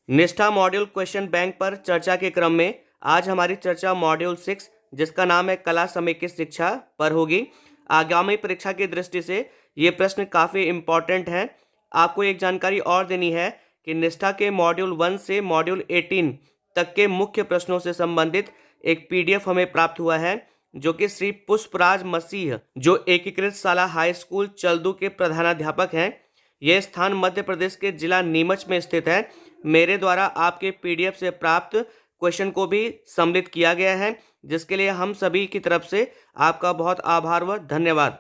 निष्ठा module question bank पर चर्चा के क्रम में आज हमारी चर्चा मॉड्यूल 6 जिसका नाम है कला समेकित शिक्षा पर होगी। आगामी परीक्षा की दृष्टि से ये प्रश्न काफ़ी इम्पॉर्टेंट हैं। आपको एक जानकारी और देनी है कि निष्ठा के मॉड्यूल 1 से मॉड्यूल 18 तक के मुख्य प्रश्नों से संबंधित एक पीडीएफ हमें प्राप्त हुआ है, जो कि श्री पुष्पराज मसीह, जो एकीकृत शाला हाई स्कूल चल्दू के प्रधानाध्यापक हैं। यह स्थान मध्य प्रदेश के जिला नीमच में स्थित है। मेरे द्वारा आपके पीडीएफ से प्राप्त क्वेश्चन को भी सम्मिलित किया गया है, जिसके लिए हम सभी की तरफ से आपका बहुत आभार व धन्यवाद।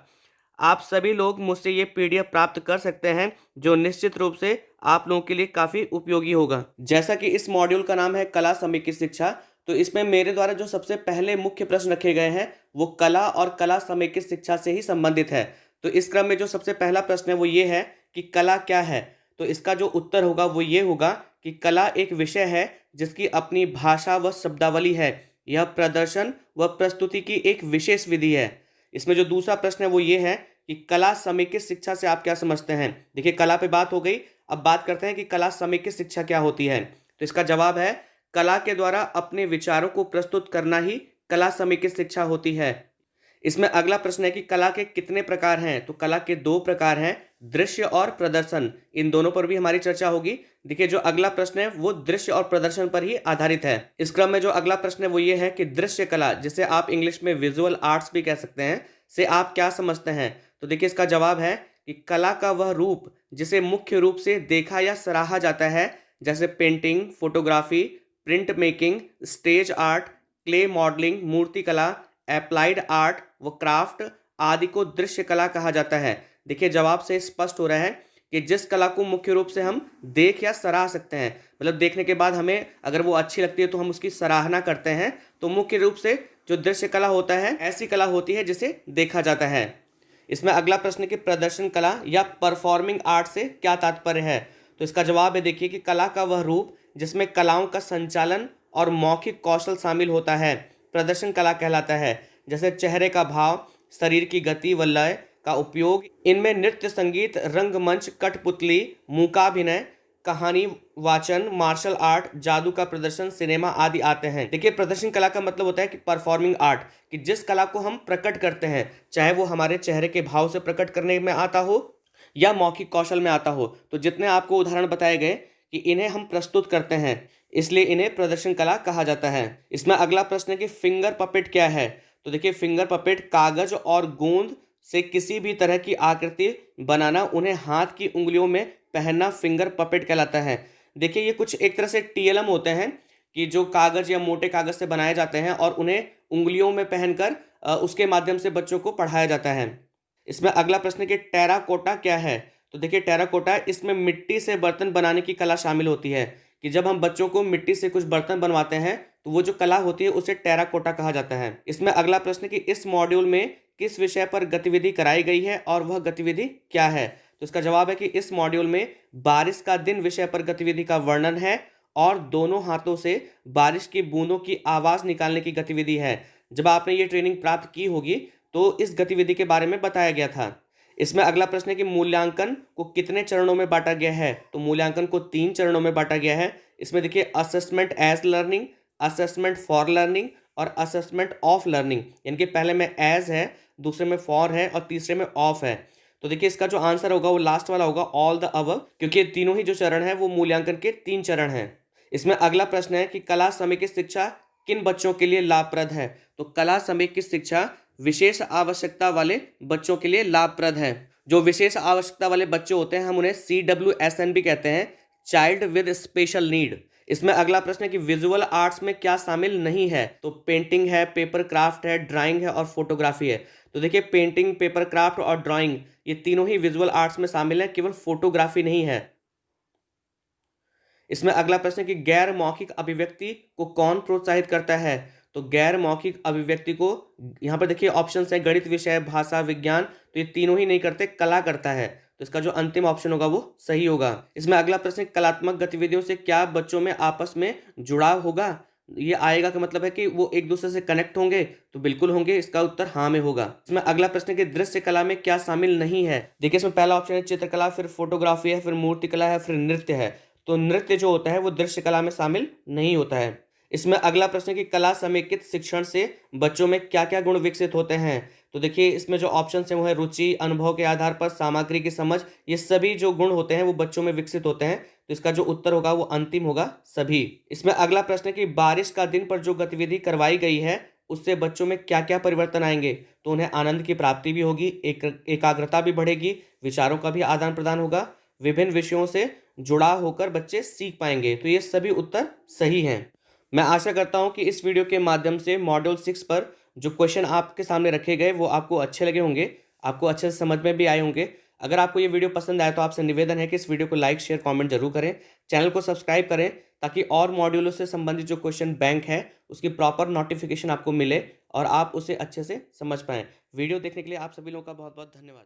आप सभी लोग मुझसे ये पीडीएफ प्राप्त कर सकते हैं, जो निश्चित रूप से आप लोगों के लिए काफ़ी उपयोगी होगा। जैसा कि इस मॉड्यूल का नाम है कला समेकित शिक्षा, तो इसमें मेरे द्वारा जो सबसे पहले मुख्य प्रश्न रखे गए हैं वो कला और कला समेकित शिक्षा से ही संबंधित है। तो इस क्रम में जो सबसे पहला प्रश्न है वो ये है कि कला क्या है। तो इसका जो उत्तर होगा वो ये होगा कि कला एक विषय है जिसकी अपनी भाषा व शब्दावली है। यह प्रदर्शन व प्रस्तुति की एक विशेष विधि है। इसमें जो दूसरा प्रश्न है वो ये है कि कला समेकित शिक्षा से आप क्या समझते हैं। देखिए, कला पे बात हो गई, अब बात करते हैं कि कला समेकित शिक्षा क्या होती है। तो इसका जवाब है कला के द्वारा अपने विचारों को प्रस्तुत करना ही कला समेकित शिक्षा होती है। इसमें अगला प्रश्न है कि कला के कितने प्रकार हैं। तो कला के 2 प्रकार हैं, दृश्य और प्रदर्शन। इन दोनों पर भी हमारी चर्चा होगी। देखिए, जो अगला प्रश्न है वो दृश्य और प्रदर्शन पर ही आधारित है। इस क्रम में जो अगला प्रश्न है वो ये है कि दृश्य कला, जिसे आप इंग्लिश में विजुअल आर्ट्स भी कह सकते हैं, से आप क्या समझते हैं। तो देखिए, इसका जवाब है कि कला का वह रूप जिसे मुख्य रूप से देखा या सराहा जाता है, जैसे painting, photography, print making, stage art, clay modelling, मूर्ति कला, एप्लाइड आर्ट व क्राफ्ट आदि को दृश्य कला कहा जाता है। देखिए, जवाब से स्पष्ट हो रहा है कि जिस कला को मुख्य रूप से हम देख या सराह सकते हैं, मतलब देखने के बाद हमें अगर वो अच्छी लगती है तो हम उसकी सराहना करते हैं, तो मुख्य रूप से जो दृश्य कला होता है ऐसी कला होती है जिसे देखा जाता है। इसमें अगला प्रश्न है कि प्रदर्शन कला या परफॉर्मिंग आर्ट से क्या तात्पर्य है। तो इसका जवाब है, देखिए, कि कला का वह रूप जिसमें कलाओं का संचालन और मौखिक कौशल शामिल होता है प्रदर्शन कला कहलाता है। जैसे चेहरे का भाव, शरीर की गति व लय का उपयोग, इनमें नृत्य, संगीत, रंगमंच, कठपुतली, मूकाभिनय, कहानी वाचन, मार्शल आर्ट, जादू का प्रदर्शन, सिनेमा आदि आते हैं। देखिए, प्रदर्शन कला का मतलब होता है कि परफॉर्मिंग आर्ट, कि जिस कला को हम प्रकट करते हैं, चाहे वो हमारे चेहरे के भाव से प्रकट करने में आता हो या मौखिक कौशल में आता हो। तो जितने आपको उदाहरण बताए गए कि इन्हें हम प्रस्तुत करते हैं, इसलिए इन्हें प्रदर्शन कला कहा जाता है। इसमें अगला प्रश्न है कि फिंगर पपेट क्या है। तो देखिए, फिंगर पपेट कागज और गोंद से किसी भी तरह की आकृति बनाना, उन्हें हाथ की उंगलियों में पहनना फिंगर पपेट कहलाता है। देखिए, ये कुछ एक तरह से टीएलएम होते हैं कि जो कागज या मोटे कागज से बनाए जाते हैं और उन्हें उंगलियों में पहनकर उसके माध्यम से बच्चों को पढ़ाया जाता है। इसमें अगला प्रश्न है कि टेराकोटा क्या है। तो देखिए, टेराकोटा, इसमें मिट्टी से बर्तन बनाने की कला शामिल होती है, कि जब हम बच्चों को मिट्टी से कुछ बर्तन बनवाते हैं तो वो जो कला होती है उसे टेराकोटा कहा जाता है। इसमें अगला प्रश्न है कि इस मॉड्यूल में किस विषय पर गतिविधि कराई गई है और वह गतिविधि क्या है। तो इसका जवाब है कि इस मॉड्यूल में बारिश का दिन विषय पर गतिविधि का वर्णन है और दोनों हाथों से बारिश की बूंदों की आवाज़ निकालने की गतिविधि है। जब आपने ये ट्रेनिंग प्राप्त की होगी तो इस गतिविधि के बारे में बताया गया था। इसमें अगला प्रश्न है कि मूल्यांकन को कितने चरणों में बांटा गया है। तो मूल्यांकन को 3 चरणों में बांटा गया है। इसमें देखिए, assessment as learning, assessment for learning और असेसमेंट ऑफ लर्निंग, यानी कि पहले में एज है, दूसरे में फॉर है और तीसरे में ऑफ है। तो देखिए, इसका जो आंसर होगा वो लास्ट वाला होगा, ऑल द अबव, क्योंकि तीनों ही जो चरण है वो मूल्यांकन के 3 चरण हैं। इसमें अगला प्रश्न है कि कला समेकित शिक्षा किन बच्चों के लिए लाभप्रद है। तो कला समेकित शिक्षा विशेष आवश्यकता वाले बच्चों के लिए लाभप्रद है। जो विशेष आवश्यकता वाले बच्चे होते हैं हम उन्हें CWSN भी कहते हैं, चाइल्ड विद स्पेशल नीड। इसमें अगला प्रश्न है कि विजुअल आर्ट्स में क्या शामिल नहीं है। तो पेंटिंग है, पेपर क्राफ्ट है, ड्राइंग है और फोटोग्राफी है। तो देखिए, पेंटिंग, पेपर क्राफ्ट और ड्राइंग ये तीनों ही विजुअल आर्ट्स में शामिल है, केवल फोटोग्राफी नहीं है। इसमें अगला प्रश्न है कि गैर मौखिक अभिव्यक्ति को कौन प्रोत्साहित करता है। तो गैर मौखिक अभिव्यक्ति को, यहाँ पर देखिए ऑप्शंस है, गणित विषय, भाषा, विज्ञान, तो ये तीनों ही नहीं करते, कला करता है। तो इसका जो अंतिम ऑप्शन होगा वो सही होगा। इसमें अगला प्रश्न है कलात्मक गतिविधियों से क्या बच्चों में आपस में जुड़ाव होगा। ये आएगा का मतलब है कि वो एक दूसरे से कनेक्ट होंगे। तो बिल्कुल होंगे, इसका उत्तर हाँ में होगा। इसमें अगला प्रश्न है कि दृश्य कला में क्या शामिल नहीं है। देखिए, इसमें पहला ऑप्शन है चित्रकला, फिर फोटोग्राफी है, फिर मूर्ति कला है, फिर नृत्य है। तो नृत्य जो होता है वो दृश्य कला में शामिल नहीं होता है। इसमें अगला प्रश्न है कि कला समेकित शिक्षण से बच्चों में क्या क्या गुण विकसित होते हैं। तो देखिए इसमें जो ऑप्शन है वो है रुचि, अनुभव के आधार पर, सामग्री की समझ। ये सभी जो गुण होते हैं वो बच्चों में विकसित होते हैं। तो इसका जो उत्तर होगा वो अंतिम होगा सभी। इसमें अगला प्रश्न है कि बारिश का दिन पर जो गतिविधि करवाई गई है उससे बच्चों में क्या क्या परिवर्तन आएंगे। तो उन्हें आनंद की प्राप्ति भी होगी, एकाग्रता भी बढ़ेगी, विचारों का भी आदान प्रदान होगा, विभिन्न विषयों से जुड़ा होकर बच्चे सीख पाएंगे। तो ये सभी उत्तर सही हैं। मैं आशा करता हूं कि इस वीडियो के माध्यम से मॉड्यूल 6 पर जो क्वेश्चन आपके सामने रखे गए वो आपको अच्छे लगे होंगे, आपको अच्छे से समझ में भी आए होंगे। अगर आपको ये वीडियो पसंद आया तो आपसे निवेदन है कि इस वीडियो को लाइक, शेयर, कमेंट जरूर करें। चैनल को सब्सक्राइब करें ताकि और मॉड्यूलों से संबंधित जो क्वेश्चन बैंक है उसकी प्रॉपर नोटिफिकेशन आपको मिले और आप उसे अच्छे से समझ पाएं। वीडियो देखने के लिए आप सभी लोगों का बहुत बहुत धन्यवाद।